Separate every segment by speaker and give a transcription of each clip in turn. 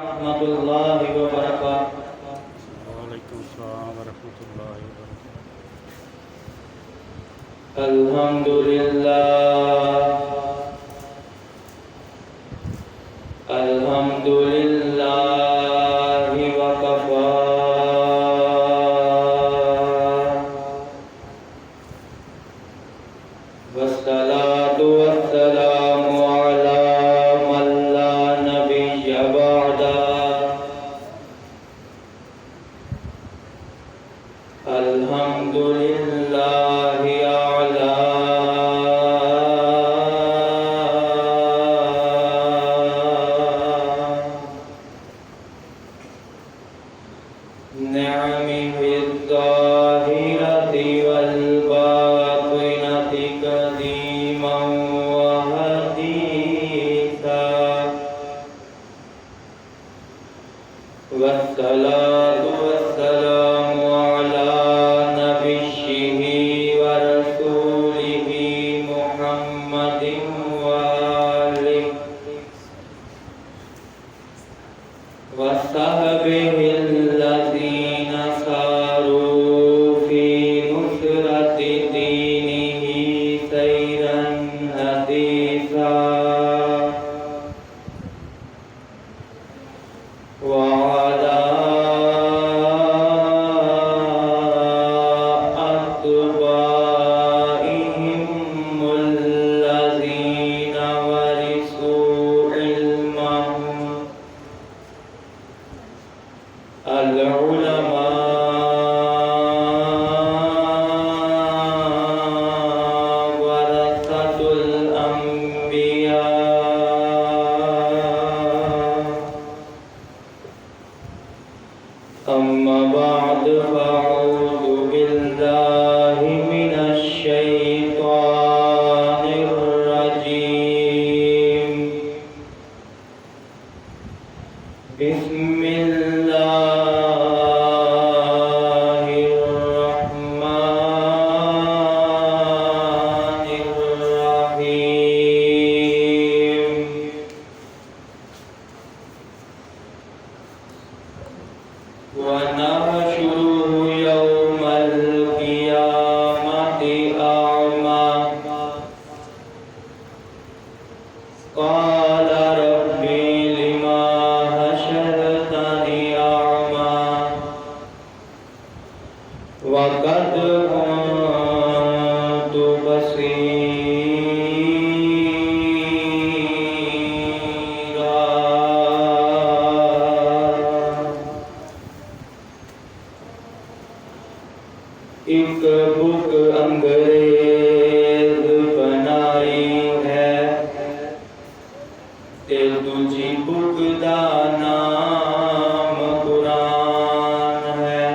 Speaker 1: ورحمۃ اللہ وبرکاتہ۔
Speaker 2: وعلیکم السلام ورحمۃ اللہ وبرکاتہ۔
Speaker 1: الحمدللہ وکفی والصلاة والسلام علی من لا نبی بعدہ۔ الحمدللہ اعلی نعمه الظاهرة والباطنة قديما وحديثا، والصلاة والسلام على نبيه ورسوله محمد وآله وصحبه الذين ساروا في نصرة دينه سيرا حثيثا، وعلى أتباعهم الذين ورثوا علمهم، العلماء ورثة الأنبياء، أما بعد فأعوذ بالله من الشيطان الرجيم، بسم الله الرحمن الرحيم، ونحشره يوم القيامة أعمى، قال ربي لما حشرتني أعمى وقد كنت بصيرا۔ ایک بک انگریز بنائی ہے تے دوجی بک دا نام قرآن ہے،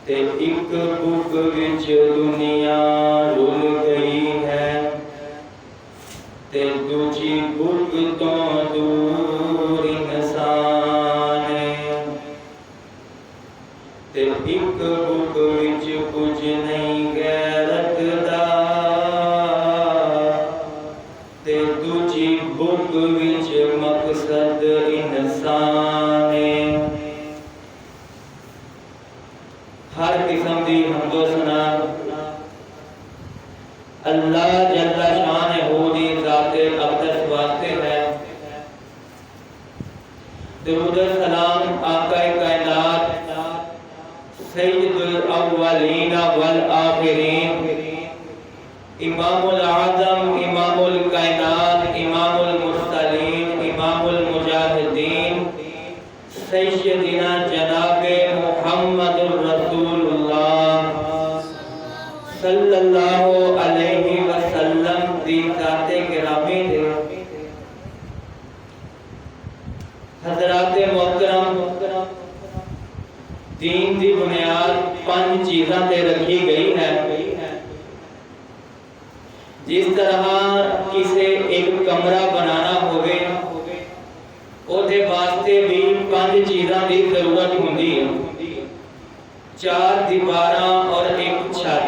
Speaker 1: تے ایک بک وچ دنیا رل گئی ہے تے دوجی بک تو دور انسان ہے، تے ایک بک وچ کچھ نہیں غیرت دا تے دوجی بک وچ مقصد انسان ہے۔ ہر قسم دی حمد و ثنا اللہ جل شانہ دی ذات اقدس واسطے ہے۔ درود و سلام آقا کائنات سید الاولین والآخرین، امام العظم، امام الکائنات، امام المرسلین، امام المجاہدین، سیدنا جناب محمد الرسول اللہ صلی اللہ علیہ وسلم دی ذات گرامی دے۔ حضرات محترم، دین دی بنیاد 5 چیزاں تے رکھی گئی ہے۔ جس طرح کسے ایک کمرہ بنانا ہوگے او دے واسطے بھی 5 چیزاں دی ضرورت ہوندی ہے، 4 دیواراں اور ایک چھت۔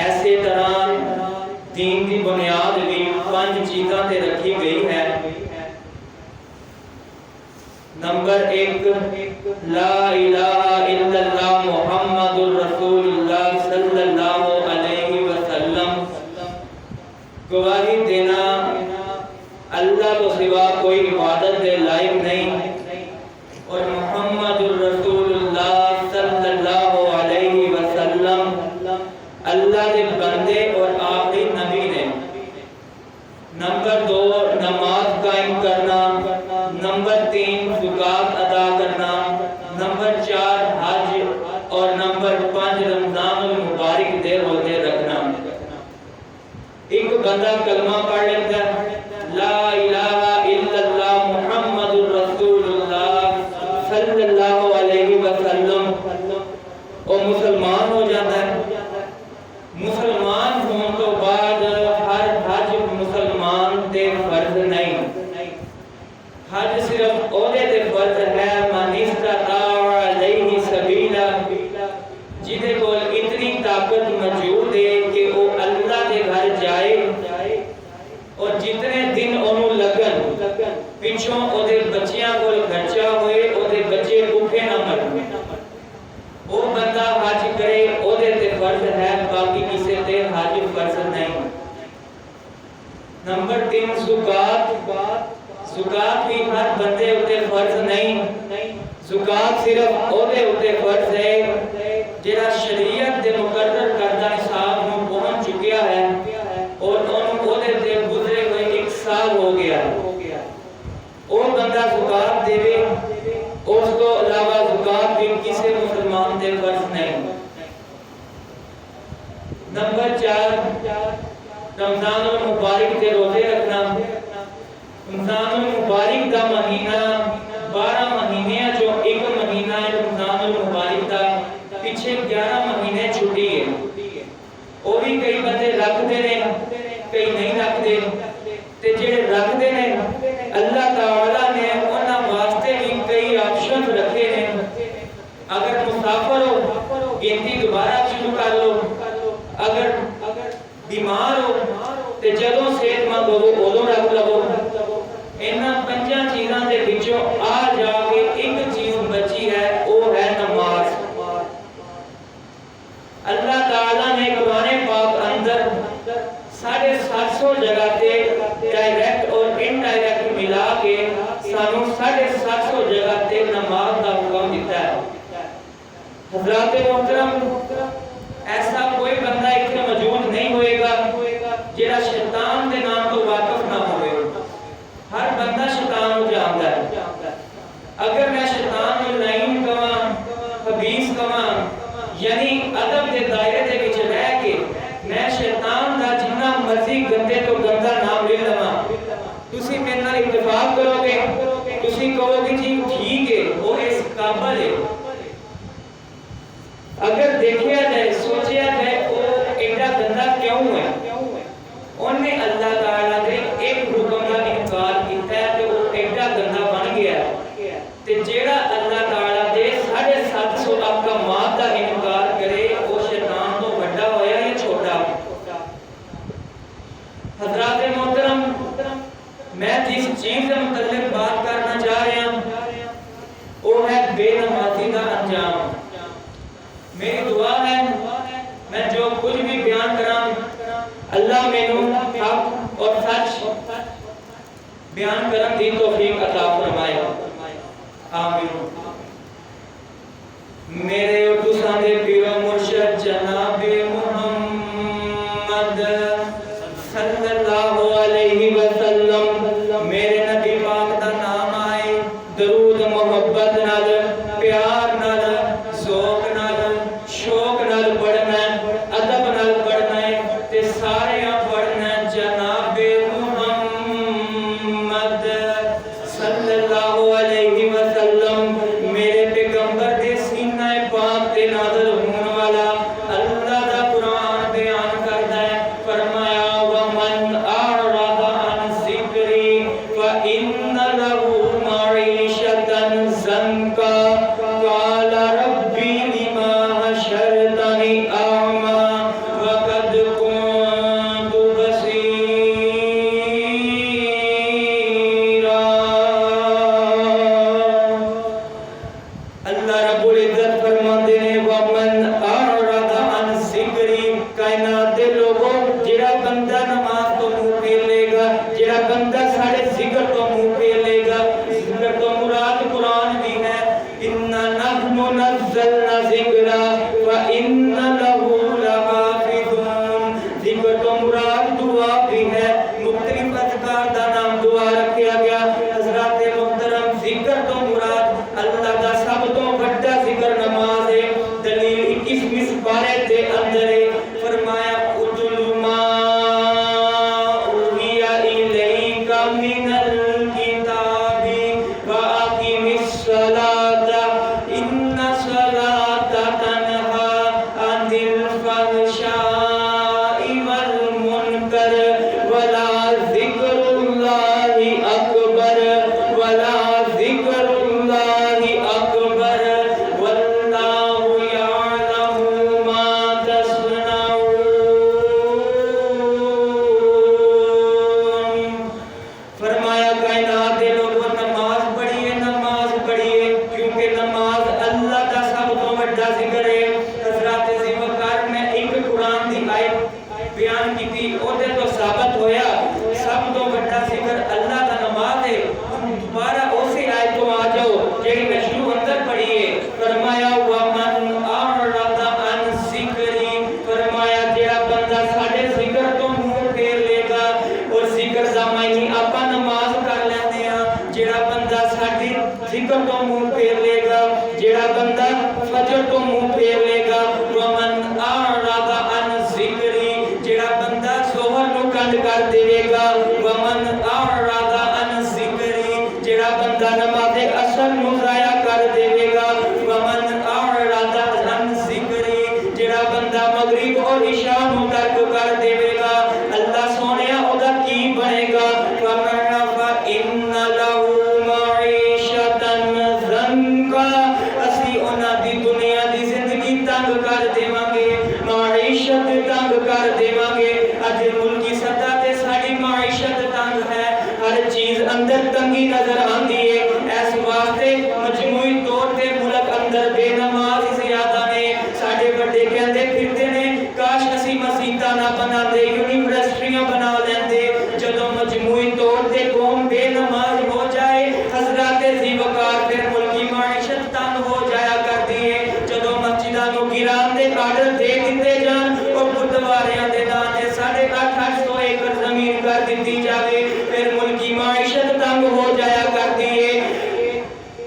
Speaker 1: ایسے طرح دین دی بنیاد بھی 5 چیزاں تے رکھی گئی ہے۔ نمبر 1 لا الہ الا اللہ محمد الرسول اللہ صلی اللہ علیہ وسلم، گواہی دینا اللہ کو سوا کوئی عبادت کے لائق نہیں اور محمد الرسول اللہ صلی اللہ علیہ وسلم اللہ کے بندے اور آخری نبی نے۔ نمبر 2 نماز قائم کرنا، نمبر 3 زکوٰۃ ادا کرنا، نمبر 4 حج اور نمبر 5 رمضان المبارک دے روزے رکھنا۔ ایک بندہ کلمہ پڑھ لیتا ہے لا الہ الا اللہ محمد الرسول اللہ صلی اللہ علیہ وسلم، اور مسلمان ہو جاتا ہے۔ مسلمان ہونے تو بعد ہر حج مسلمان تے فرض نہیں، حج صرف عہدے تے فرض ہے من استطاع علیہ سبیلا، جہدے کول اتنی طاقت موجود ہے کہ وہ اللہ کے گھر جائے اور جتنے دن انہوں لگن پچھوں اودے بچیاں کول خرچہ ہوئے اودے بچے بھوکے نہ مرن، وہ بندہ حج کرے اودے تے فرض ہے، باقی کسی تے حج فرض نہیں۔ نمبر 3 زکوٰۃ بھی ہر بندے اتے فرض نہیں، زکوٰۃ صرف اودے اتے فرض ہے جہاں شریعت دے مقرر کردہ نصاب نو پہنچ چکیا ہے اور انہوں اودے تے گزرے ہوئے 1 سال ہو گیا، وہ بندہ زکوٰۃ دے، اس کو علاوہ زکوٰۃ بھی کسی مسلمان دے فرض نہیں۔ نمبر 4 رمضان المبارک کے روزے رکھنا۔ رمضان المبارک دا مہینہ 12 مہینے جو ایک مہینہ ہے رمضان المبارک دا، پیچھے 11 مہینے چھٹی ہے، اور بھی کئی بندے رکھ دے نے کئی نہیں رکھ دے، تے جڑے رکھ دے نے اللہ تعالیٰ نے انہاں واسطے بھی کئی آپشن رکھے نے، اگر مسافر ہو گنتی دوبارہ شروع کر لو، اگر بیمار ہو تے جدوں صحت مند ہو اودوں رکھ لو۔ انہاں 5 چیزاں دے وچوں آ جا کے ایک چیز بچی ہے، وہ ہے نماز۔ اللہ تعالیٰ نے قرآن پاک اندر 750 جگہ تے ڈائریکٹ اور انڈائریکٹ ملا کے سانوں 750 جگہ تے نماز دا حکم دیتا ہے۔ حضرات محترم، ایسا کوئی بندہ اتنے موجود نہیں ہوئے گا جہاں شیطان دے نام تو واقف نہ ہوئے، ہر بندہ شیطان کو جانتا ہے۔ اگر میں شیطان کو لعین کہاں خبیث کہاں، یعنی ادب دے دائرے دے وچ رہ کے میں شیطان دا جنہ مرضی گندے تو گندا نام لے لواں، تسی میرے نال اتفاق کرو گے، تسی کہو گے جی ٹھیک ہے وہ اس قابل ہے۔ اگر دیکھیا جائے سوچیا جائے وہ ایڈا گندا کیوں ہے، انہیں اللہ تعالیٰ نے ایک حکم کا انکار کیتا ہے کہ وہ ایڈا گندا بن گیا ہے، تے جیڑا اللہ تعالیٰ دے 750 احکامات کا انکار کرے وہ شیطان تو بڑا ہویا یا چھوٹا۔ حضرات محترم، میں جس چیز سے متعلق بات کرنا چاہ رہا ہوں وہ ہے بے نمازی کا انجام۔ میری دعا ہے میں جو کچھ بھی بیان کراں اللہ مینوں حق اور سچ بیان کرن دی توفیق عطا فرمائے، آمین۔ میرے اور تساں دے پیر و مرشد جناب محمد صلی اللہ علیہ وسلم، میرے نبی پاک دا نام آئے درود محبت نال پیار نال ذوق نال شوق نال پڑھنا، ادب نال پڑھنا تے سارے پڑھنا جناب محمد صلی اللہ علیہ وسلم، میرے پیغمبر دے سینہ پاک تے نازل ہون والا اللہ دا قرآن بیان کردا ہے، فرمایا ومن اعرض عن ذکری فإن له معیشۃ ضنکا قال ربی لما حشرتنی اعمی وقد كنت بصیرا۔ ذکر تو منہ پھیر لے گا جڑا بندہ فجر تو منہ پھیر لے گا ومن اعرض عن ذکری جڑا بندہ ظہر نو کنڈ کر دے گا ومن اعرض عن ذکری جڑا بندہ نماز عصر نو ضائع کر دے گا ومن اعرض عن ذکری جڑا بندہ مغرب اور عشاء نو ترک کر دے گا اللہ سونیا او دا کی بنے گا فإن له معيشة ضنكا اسی انہاں دی دنیا دی زندگی تنگ کر دیواں گے معیشت تنگ کر دیواں گے اج ملکی سطح تے ساڈی معیشت تنگ ہے ہر چیز اندر تنگی نظر آندی ہے اس واسطے مجموعی طور تے ملک اندر بے نماز زیادہ نے ساڈے بڑے کہندے پھردے نے کاش اسی مسجداں نہ بنا دے یونیورسٹیاں بنا لیندے جدوں مجموعی طور تے قوم بے نماز ہو جائے حضرات ذی وقار پھر ملکی معیشت تنگ ہو جایا کرتی ہے جدوں مسجداں نو گران دے آرڈر دے دتے جان اور گردواریاں دے نام تے 850 ایکڑ زمین کر دتی جاوے پھر ملکی معیشت تنگ ہو جایا کرتی ہے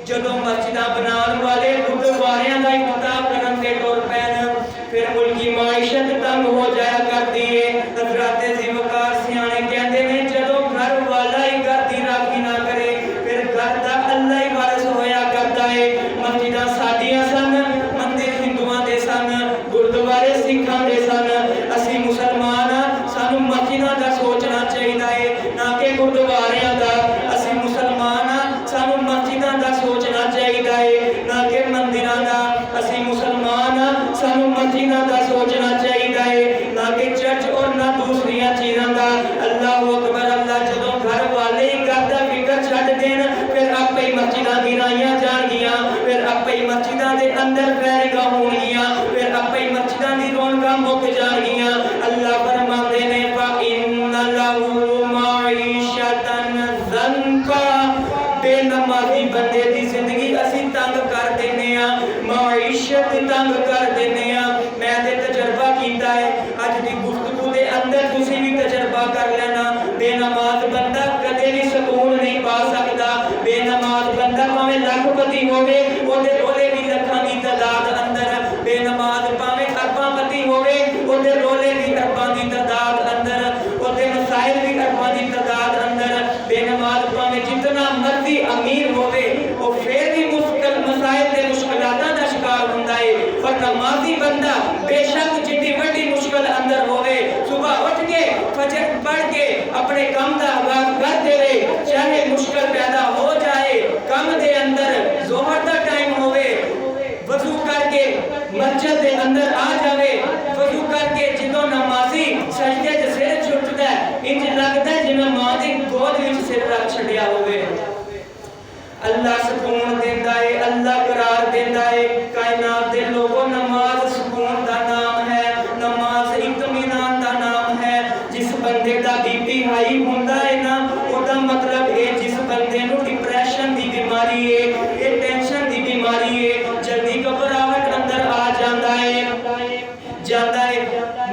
Speaker 1: جدوں مسجداں بنان والے گردواریاں دا افتتاح کرن تے ٹر پین پھر ملکی معیشت تنگ ہو جایا کرتی ہے حضرات ذی وقار سیانے کہندے نے جدوں گھر والا ہی گھر دی راکھی نہ کرے پھر گھر دا اللہ ہی وارث ہویا کرتا ہے مسجداں ساڈیاں سن مندر ہندوؤں دے سن گردوارے سکھاں دے سن اسی مسلمان سانو مسجداں دا سوچنا چاہیے نہ کہ گردواریاں دا اسی مسلمان سانو مسجداں دا سوچنا چاہیے نہ کہ مندراں دا اسی مسلمان سانو مسجداں دا سوچنا چاہیے نہ کہ چرچ اور نہ دوسری چیزاں دا اللہ اکبر اللہ جدوں گھر والے ہی گھر دا فکر چھڈ دین پھر آپ ہی مسجداں گرائیاں جان گیاں پھر آپ ہی مسجداں دے اندر فیرگاہ ہون گیاں پھر آپ ہی مسجداں دی رونقاں مک جان گیاں اللہ فرماندے نے فإن له معيشة ضنكا بے نمازی بندے دی زندگی اسی تنگ کر دینے ہاں معیشت تنگ کر دینے ہاں میں تے تجربہ کیتا ہے اج دی گفتگو دے اندر تسی بھی تجربہ کر لینا بے نماز بندہ کدے بھی سکون نہیں پا سکتا بے نماز بندہ پاویں لاکھ پتی ہوے اودے رولے بھی لکھاں دی تعداد اندر بے نماز پاویں ارباں پتی ہوے اودے رولے بھی ارباں دی تعداد اندر اودے مسائل بھی ارباں دی تعداد اندر بے نماز پاویں جتنا مرضی امیر ہوے او پھر بھی مشکل مسائل تے مشکلاتاں دا شکار ہوندا ہے پر نمازی بندہ بے شک جتنی بڑی مشکل اندر ہوے صبح اٹھ کے فجر پڑھ کے اپنے کام دا آغاز کر دے چاہے مشکل پیدا ہو جائے کام دے اندر ظہر دا ٹائم ہوے وضو کر کے مسجد دے اندر آ جاوے وضو کر کے جدوں نمازی سجدے تے سر چھٹدا ہے انج لگدا ہے جویں ماں دی گود وچ سر رکھ چھڈیا ہوے اللہ سکون دیندا ہے اللہ قرار دیندا ہے کائنات دے لوگوں نماز سکون دا نام ہے نماز اطمینان دا نام ہے جس بندے دا بی پی ہائی ہوندا ہے نا او دا مطلب ہے جس بندے نو ڈپریشن دی بیماری ہے اے ٹینشن دی بیماری ہے جلدی گھبراہٹ اندر آ جاندا ہے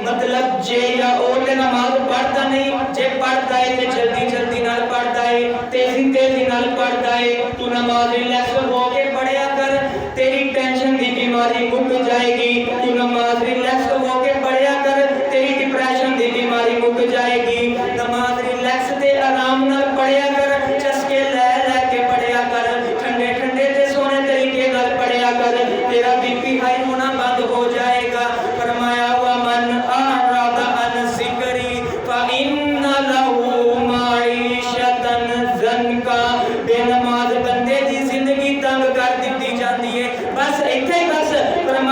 Speaker 1: مطلب جے یا او تے نماز پڑھتا نہیں جے پڑھتا ہے تے جلدی جلدی نال پڑھتا ہے تیزی تیزی نال پڑھتا ہے تو نماز ریلیکس ہو کے پڑھیا کر تیری ٹینشن دی بیماری مک جائے گی تو نماز ریلیکس ہو کے پڑھیا کر تیری ڈپریشن دی بیماری مک جائے گی نماز ریلیکس تے آرام نال پڑھیا کر چسکے لے لے کے پڑھیا کر ٹھنڈے ٹھنڈے تے سونے طریقے نال پڑھیا کر تیرا بی پی ہائی ہونا بند ہو جائے گا فرمایا ومن اعرض عن ذکری فإن له معیشة ضنکا بے نماز بندے دی زندگی تنگ کر دتی جاندی ہے بس ایتھے بس فرمایا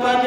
Speaker 1: 5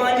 Speaker 1: 5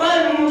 Speaker 1: 5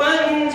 Speaker 1: 5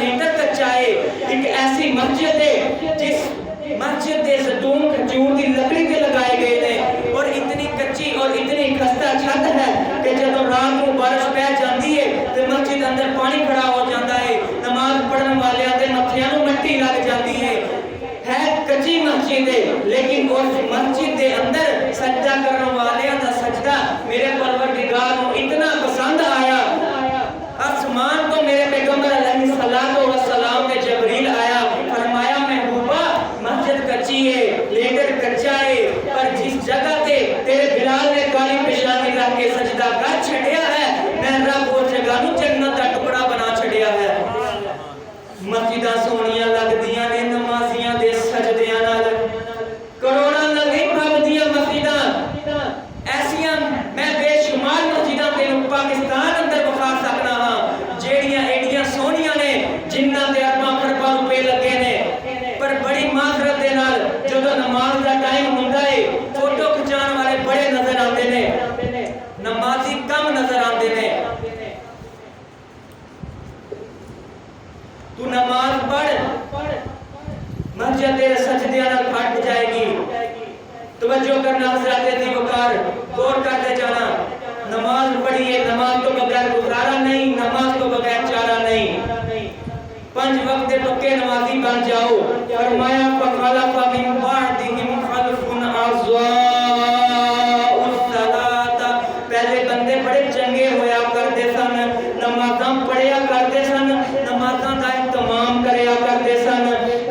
Speaker 1: لیٹر کچا ہے ایک ایسی مسجد ہے جس مسجد دے ستون کھجور دی لکڑی تے لگائے گئے نے اور اتنی کچی اور اتنی خستہ چھت ہے کہ جب رات کو بارش پہ جاندی ہے تے مسجد اندر پانی کھڑا ہو جاتا ہے نماز پڑھن والیاں دے متھیاں نوں مٹی لگ جاتی ہے کچی مسجد ہے لیکن اس مسجد دے اندر سجدہ کرنے والیاں دا سجدہ میرے پروردگار کو اتنا پسند آیا آسمان تو میرے پیغمبر علیہ السلام کے جبریل آیا فرمایا محبوبہ مسجد کچی ہے لیٹر کچا ہے پر جس جگہ تے تیرے بلال نے کالی پیشانی رکھ کے سجدہ کر چھڑیا ہے میں رب اس جگہ نو جنت دا ٹکڑا بنا چھڑیا ہے مسجداں سونیاں لگدیاں نے نمازیاں دے سجدیاں نال کروڑاں نال نہیں بھردیاں مسجداں ایسیاں میں بے شمار مسجداں تینوں پاکستان اندر بخا سکنا ہاں جیڑیاں ایڈیاں سونیاں نے جنہاں تے ارباں خرباں روپے لگے نے پر بڑی معذرت دے نال جدوں نماز دا ٹائم ہوندا ہے فوٹو کھچان والے بڑے نظر آندے نے نمازی کم نظر آندے نے تو نماز پڑھ مسجد تیرے سجدیاں نال پھٹ جائے گی توجہ کرنا حضرات دی وقار غور کرتے جانا نماز پڑھیے نماز تو بغیر گزارا نہیں نماز تو بغیر چارہ نہیں 5 وقت دے پکے نمازی بن جاؤ فرمایا فخلف من بعدهم خلف اضاعوا الصلاۃ پہلے بندے بڑے چنگے ہویا کرتے سن نمازاں پڑھیا کرتے سن نمازاں دا اہتمام کریا کرتے سن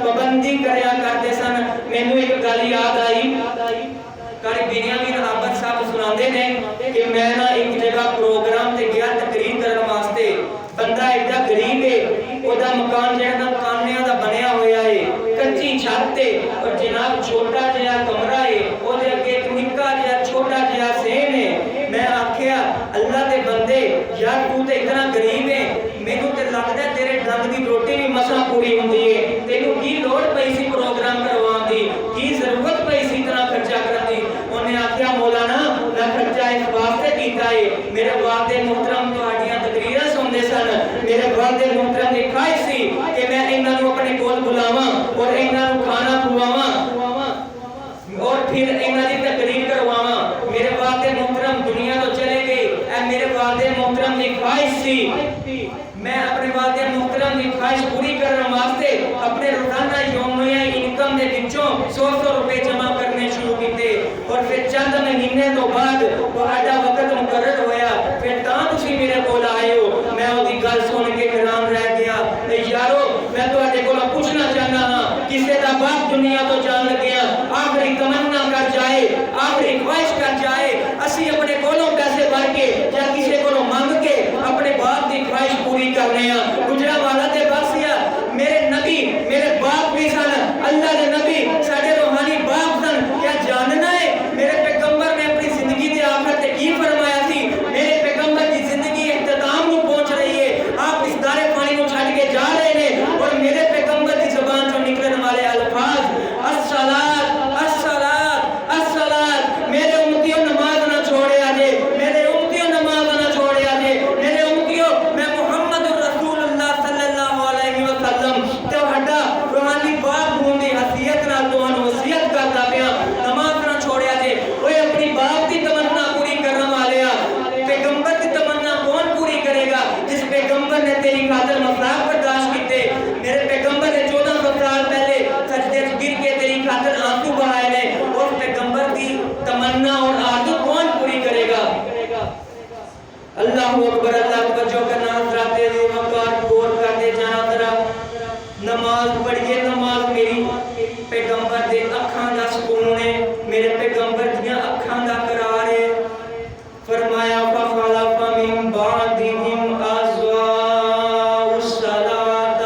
Speaker 1: پابندی کریا کرتے سن مینوں ایک گل یاد آئی کاری بنیامین عابد صاحب سناندے نے کہ میں نا ایک جگہ پروگرام تے گیا تقریر کرن واسطے بندہ ایڈا غریب ہے اودا مکان جڑا کانیاں دا بنیا ہویا ہے کچی چھت تے اور جناب چھوٹا جہا کمرہ ہے اودے اگے ایک نکا جہا چھوٹا جہا سین ہے میں آکھیا اللہ دے بندے یار تو تے اتنا غریب ہے مینوں تے لگدا ہے تیرے ڈنگ دی روٹی بھی مساں پوری ہوندی ہے تینوں کی لوڑ پئی سی پروگرام کروان دی کی ضرورت پئی سی اتنا خرچہ کرن دی اونے آکھیا مولانا میں خرچہ اس واسطے کیتا ہے میرے والد محترم تہاڈیاں تقریراں سنتے سن میرے والد محترم دی خواہش سی کہ میں انہاں نوں اپنے کول بلاواں اور انہاں نوں کھانا کھواواں اور پھر انہاں دی تقریر کرواواں میرے والد محترم دنیا تو چلے گئے اے میرے والد محترم دی خواہش سی میں اپنے والد محترم کی خواہش پوری کرنے واسطے اپنے روزانہ یومیہ انکم دے وچوں 100 روپے جمع کرنے شروع کیتے اور پھر چند مہینے تو بعد تہاڈا وقت مقرر ہویا پھر تاں تسی میرے کول آئے ہو میں اودی گل سن کے حیران رہ گیا اے یارو میں تہاڈے کولوں پوچھنا چاہنا ہاں کسے دا باپ دنیا تو جان لگیا آخری تمنا کر جائے آخری خواہش کر جائے اسی اپنے کولوں پیسے بھر کے یا کسے کولوں مانگ کے اپنے باپ دی خواہش پوری کر رہے ہیں گجرا والا دے باسیا میرے نبی میرے باپ بھی سن اللہ دے نبی ساڈے روحانی باپ سن کیا جاننا ہے میرے پیغمبر نے اپنی زندگی دے آخر تے کی فرمایا سی میرے پیغمبر دی زندگی اختتام کو پہنچ رہی ہے آپ اس دارے پانی کو چھڈ کے جا رہے ہیں اور میرے پیغمبر دی زبان سے نکلنے والے الفاظ الصلاۃ الصلاۃ الصلاۃ میرے امتیوں نماز نہ چھوڑیا جے میرے امتیوں نماز نہ چھوڑیا جے میرے امتیوں میں محمد رسول اللہ صلی اللہ علیہ وسلم تہاڈا روحانی باپ ہون دی حیثیت نال تانوں وصیت کردا پیا نماز نہ چھوڑیا جے اوے اپنی باپ دی تمنا پوری کرن والےا پیغمبر دی تمنا کون پوری کرے گا جس پیغمبر نے تیری خاطر مصائب برداشت کیتے میرے پیغمبر نے 1400 سال پہلے سجدے وچ گر کے تیری خاطر آنسو بہائے نے اس پیغمبر دی تمنا اور آرزو کون پوری کرے گا اللہ اکبر اللہ توجہ کرنا حضرات دی وقار غور کرتے جانا ذرا نماز پڑھیے نماز میری پیغمبر دے اکھاں دا سکون ہے میرے پیغمبر دیاں اکھاں دا قرار ہے فرمایا فخلف من بعدهم ازواج الصلاۃ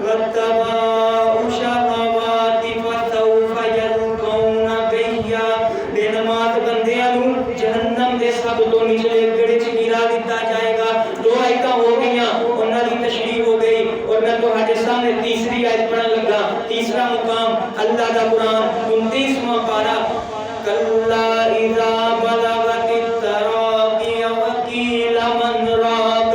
Speaker 1: واتبعوا شهوات فسوف يلقون غيا بے نماز بندیاں نوں جہنم دے سب تو نچلے گڑے چ گرا دتا جائے گا 2 آیتاں ہو گئیاں انہاں دی تشریح ہو گئی اور میں تہاڈے سامنے تیسری آیت پڑھن لگا تیسرا مقام اللہ دا قرآن 29واں پارہ کلا اذا بلغت التراقی وقیل من راق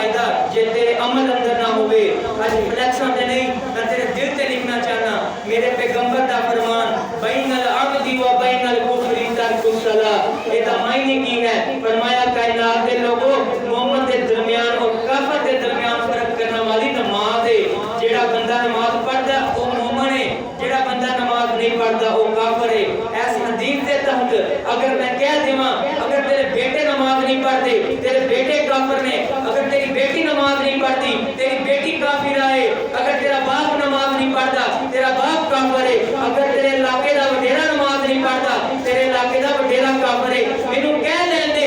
Speaker 1: فائدہ جے تیرے عمل اندر نہ ہوئے. آج فلیکساں تے نہیں میں تیرے دل تے لکھنا چاہنا میرے پیغمبر دا فرمان بین العبد و بین الکفر ترک الصلاۃ. یہ دا معنی کی ہے؟ فرمایا کائنات دے لوگوں محمد دے درمیان اور کافر دے درمیان فرق کرنے والی نماز ہے. جیڑا بندہ نماز پڑھدا وہ مومن ہے، جیڑا بندہ نماز نہیں پڑھدا وہ کافر ہے. اس حدیث کے تحت اگر میں کہہ دیواں اگر تیرے بیٹے نماز نہیں پڑھتے تیرے بیٹے کافر نے، اگر تیری بیٹی نماز نہیں پڑھتی تیری بیٹی کافر ہے، اگر تیرا باپ نماز نہیں پڑھتا تیرا باپ کافر ہے، اگر تیرے علاقے دا وڈیرا نماز نہیں پڑھتا تیرے علاقے دا وڈیرا کافر ہے. مینوں کہہ لین دے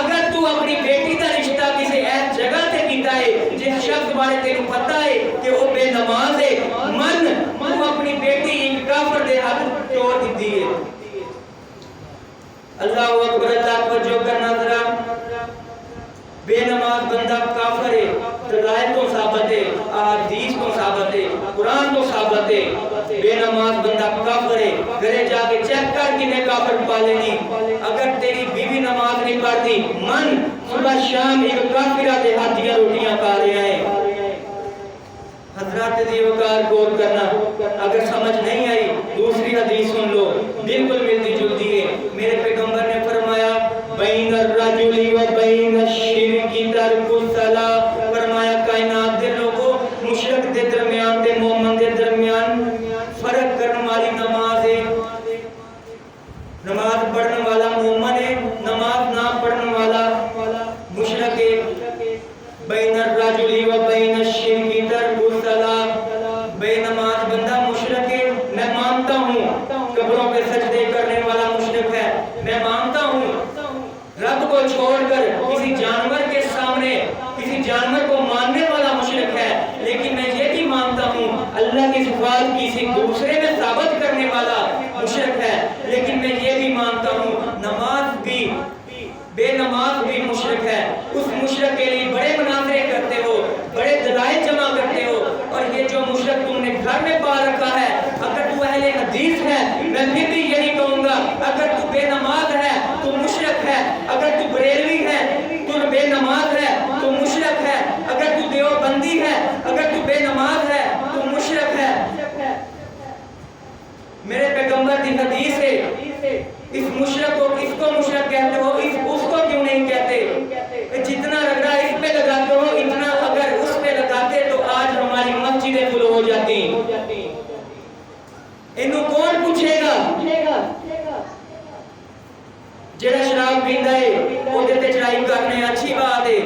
Speaker 1: اگر تو اپنی بیٹی دا رشتہ کسی ایس جگہ تے کیتا ہے جس شخص بارے تینوں پتہ ہے کہ وہ بے نماز ہے، من تو اپنی بیٹی ایک کافر دے ہاتھ چھوڑ دیتی ہے. اللہ اکبر. اللہ کو جو کرنا ذرا بے نماز بندہ کافر ہے. دلائل کو ثابت ہے، احادیث کو ثابت ہے، قرآن کو ثابت ہے. بے نماز بندہ کافر ہے. گھرے جا کے چیک کر کنے کافر پالے نہیں. اگر تیری بیوی نماز نہیں پڑھتی من صبح شام ایک کافرہ دے ہاتھیاں روٹیاں کھا رہے ہیں. حضرات دی وقار غور کرنا. اگر سمجھ نہیں آئی دوسری حدیث سن لو بالکل ملتی جلتی ہے. میرے پیغمبر نے فرمایا بین الرجل و بین الشرک ترک الصلاۃ. فرمایا کائنات دے لوگوں مشرک دے درمیان تے مومن دے درمیان فرق کرنے والی نماز ہے. نماز پڑھنے والا مومن ہے، نماز نہ پڑھنے والا مشرک ہے. بین الرجل و بین الشرک ترک الصلاۃ. بے نماز بندہ مشرک ہے. میں مانتا ہوں قبروں پہ سجدے کرنے والا مشرک ہے. میں مانتا ہوں رب کو چھوڑ کر کسی جانور کے سامنے کسی جانور کو ماننے والا مشرک ہے. لیکن میں یہ بھی مانتا ہوں اللہ کی صفات کسی دوسرے میں ثابت کرنے والا مشرک ہے. لیکن میں یہ بھی مانتا ہوں نماز بھی بے نماز بھی مشرک ہے. اس مشرک کے لیے بڑے مناظرے کرتے ہو، بڑے دلائل جمع کرتے ہو. اور یہ جو مشرک تم نے گھر میں پا رکھا ہے اگر تو اہل حدیث ہے میں پھر بھی یہی کہوں گا اگر تو بے نماز ہے تو مشرک ہے. اگر تو بریلوی ہے تو بے نماز ہے تو مشرک ہے. اگر تو دیوبندی ہے اگر تو بے نماز ہے تو مشرک ہے. میرے پیغمبر کی حدیث ہے اس مشرک کو اس کو مشرک کہتے ہو اس کو کیوں نہیں کہتے؟ جتنا رگڑا اس پہ لگاتے ہو اتنا اگر اس پہ لگاتے تو آج ہماری مسجدیں فل ہو جاتی. انہوں کون پوچھے گا؟ جڑا شراب پیندا ہے وہ تے چڑھائی کرنے اچھی بات ہے.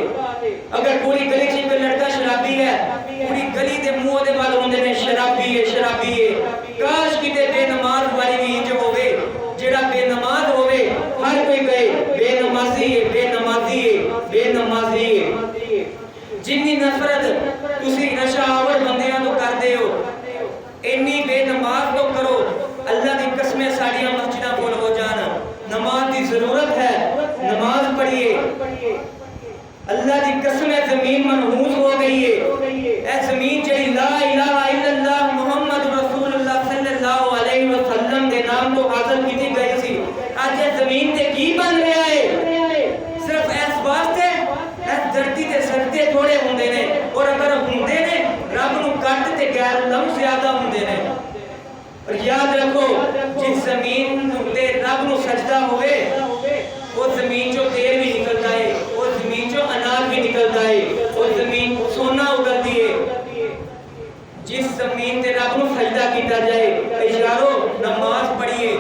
Speaker 1: اگر پوری گلی چ کوئی لڑکا شرابی ہے پوری گلی دے منہ دے وال ہوندے نے شرابی ہے شرابی ہے. کاش کتے بے نماز والی بھی انج ہوے جڑا بے نماز ہوے ہر کوئی کہے بے نمازی ہے بے نمازی ہے بے نمازی ہے. جنی نفرت تسی نشہ آور بندیاں تو کردے ہو اینی بے نماز تو کرو. اللہ دی قسمیں ساڈیاں مسجداں فل ہو جان. نماز دی ضرورت ہے، نماز پڑھیے. اللہ دی قسمیں زمین منحوس ہو گئی ہے. اے زمین جڑی لا الہ الا اللہ محمد رسول اللہ صلی اللہ علیہ وسلم دے نام تو حاصل کیتی گئی سی اج زمین تے کی بن رہا ہے؟ صرف اس واسطے اس دھرتی تے سجدے تھوڑے ہوندے نے اور اگر ہوندے نے رب نو کٹ تے غیر لفظ زیادہ ہوندے نے. اور یاد رکھو جس زمین تے رب نو سجدہ ہوئے وہ زمین جو تیل بھی نکلتا ہے وہ زمین جو اناج بھی نکلتا ہے وہ زمین سونا اگلتی ہے. جس زمین تے رب نو سجدہ کیتا جائے اشارو نماز پڑھیے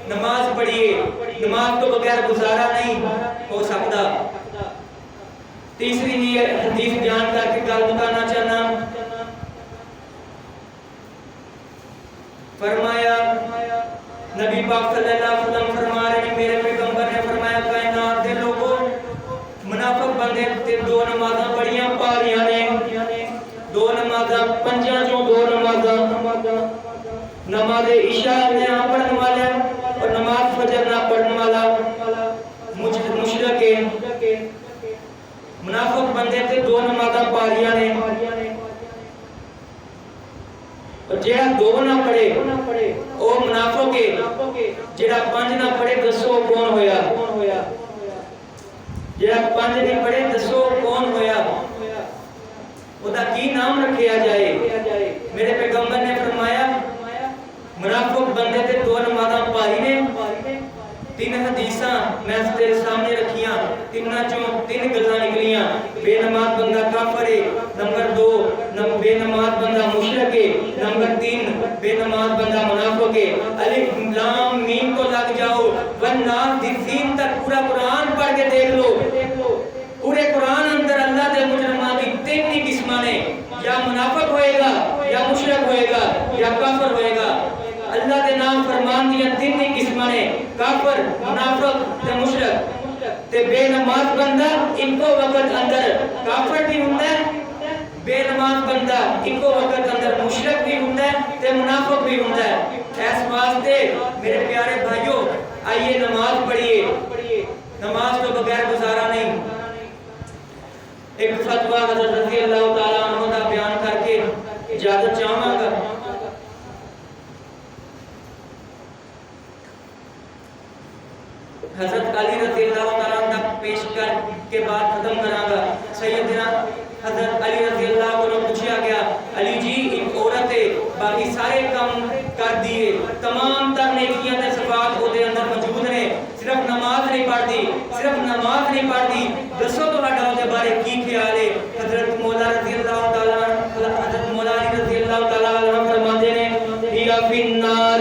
Speaker 1: نماز پڑھیے. نماز تو بغیر گزارا نہیں ہو سکتا. تیسری یہ حدیث بیان کر کے گل بتانا چاہنا. فرمایا نبی پاک صلی اللہ علیہ وسلم فرما رہے ہیں میرے پیغمبر نے فرمایا کائنات دے لوگوں منافق بندے تے دو نمازاں پڑھیاں پاریاں نے. دو نمازاں پنجاں چوں دو نمازاں نماز عشاء نہ پڑھنے والا اور نماز فجر نہ پڑھنے والا مشرک ہے. منافق بندے تے دو نمازاں پاریاں نے اور جڑا دو نہ پڑھے او منافق ہے. جڑا پنج نہ پڑھے دسو کون ہویا؟ جڑا پنج نہیں پڑھے دسو کون ہویا؟ بے نماز بندہ کافر ہے۔ نمبر 2 بے نماز بندہ مشرک ہے۔ نمبر 3 بے نماز بندہ منافق ہے۔ الف لام میم کو لگ جاؤ والناس الدین تک پورا قرآن پڑھ کے دیکھ لو، پورے قرآن اندر اللہ دے مجرمان کی 3 ہی قسماں نے، یا منافق ہوئے گا، یا مشرک ہوئے گا، یا کافر ہوئے گا۔ اللہ دے نام فرمان دیا 3 ہی قسماں نے، کافر، منافق تے مشرک۔ تے بے نماز بندہ ایکو وقت اندر کافر بھی ہوندا ہے، بے نماز بندہ ایکو وقت اندر مشرک بھی ہوندا ہے تے منافق بھی ہوندا ہے۔ اس واسطے میرے پیارے بھائیو، آئیے نماز پڑھیے، نماز تو بغیر گزارا نہیں۔ ایک فتویٰ حضرت رضی اللہ تعالیٰ عنہ کا بیان کر کے اجازت چاہوں گا۔ حضرت علی رضی اللہ تعالیٰ عنہ تک پیش کر کے بعد ختم کراں گا۔ سیدنا حضرت علی رضی اللہ عنہ کو پوچھا گیا، علی جی ایک عورت ہے، باقی سارے کام کر دیے، تمام تر نیکیاں تے صفات وہ دے اندر موجود نے، صرف نماز نہیں پڑھتی، دسو تہاڈا دے بارے کی خیال ہے؟ حضرت مولا رضی اللہ تعالیٰ حضرت مولا علی رضی اللہ تعالیٰ عنہ فرماتے ہیں یا فی النار،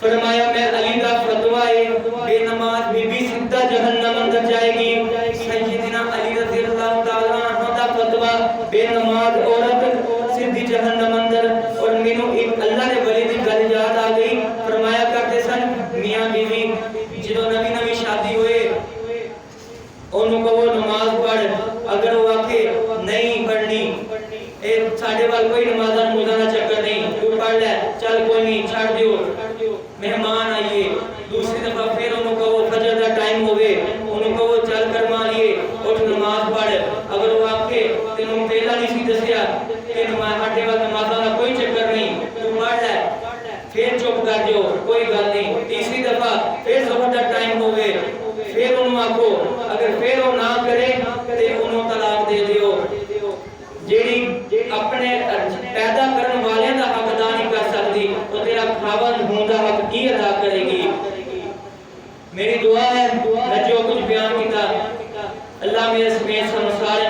Speaker 1: فرمایا میں علی کا فتویٰ ہے بے نماز بی سیدھا جہنم اندر جائے گی۔ سیدنا علی رضی اللہ تعالیٰ عنہ کا فتویٰ بے نماز عورت سیدھی جہنم اندر۔ اور مینوں ایک اللہ نے ولی دی گل یاد آ گئی، فرمایا کرتے سن میاں بیوی جدوں نوی شادی ہوئے انہوں کو وہ نماز پڑھ، اگر وہ آکھے نہیں پڑھنی، ساڈے وال کوئی نمازاں موزاں دا چکر نہیں، تو پڑھ لے، چل کوئی نہیں چھڑ دیو، مہمان آئیے۔ دوسری دفعہ پھر انہوں کو وہ فجر دا ٹائم ہوئے، انہوں کو وہ چل کر ماریے اٹھ نماز پڑھ، اگر وہ آکھے تینوں پہلا نہیں سی دسیا کہ ہاڈے وال نمازاں دا کوئی چکر نہیں، تو پڑھ لے، پھر چپ کر دیو، کوئی گل نہیں۔ تیسری دفعہ پھر ظہر دا ٹائم ہوئے، پھر انہوں آکھو، اگر پھر وہ نہ کرے تے انہوں طلاق دے دیو۔ جیڑی اپنے پیدا کرن والے دا حق ادا نہیں کر سکتی، تو تیرا خاوند ہون دا حق کی ادا کرے گی؟ میری دعا ہے میں جو کچھ بیان کیتا اللہ میرے سمیت سارے